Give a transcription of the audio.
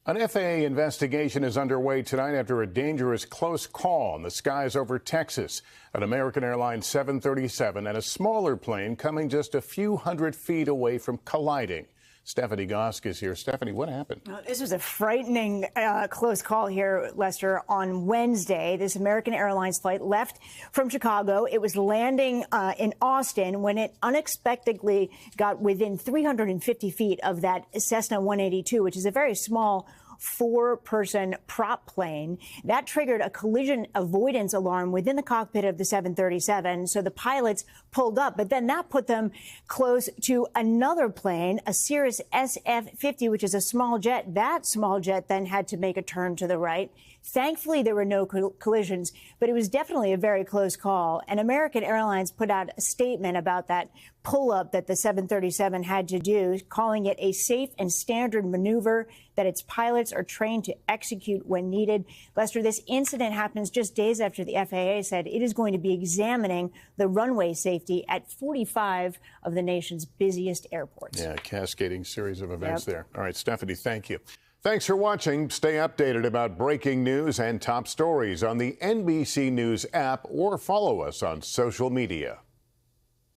An FAA investigation is underway tonight after a dangerous close call in the skies over Texas. An American Airlines 737 and a smaller plane coming just a few hundred feet away from colliding. Stephanie Gosk is here. Stephanie, what happened? This was a frightening close call here, Lester, on Wednesday. This American Airlines flight left from Chicago. It was landing in Austin when it unexpectedly got within 350 feet of that Cessna 182, which is a very small four-person prop plane. That triggered a collision avoidance alarm within the cockpit of the 737. So the pilots pulled up, but then that put them close to another plane, a Cirrus SF-50, which is a small jet. That small jet then had to make a turn to the right. Thankfully, there were no collisions, but it was definitely a very close call. And American Airlines put out a statement about that pull-up that the 737 had to do, calling it a safe and standard maneuver that its pilots are trained to execute when needed. Lester, this incident happens just days after the FAA said it is going to be examining the runway safety at 45 of the nation's busiest airports. Yeah, cascading series of events there. All right, Stephanie, thank you. Thanks for watching. Stay updated about breaking news and top stories on the NBC News app or follow us on social media.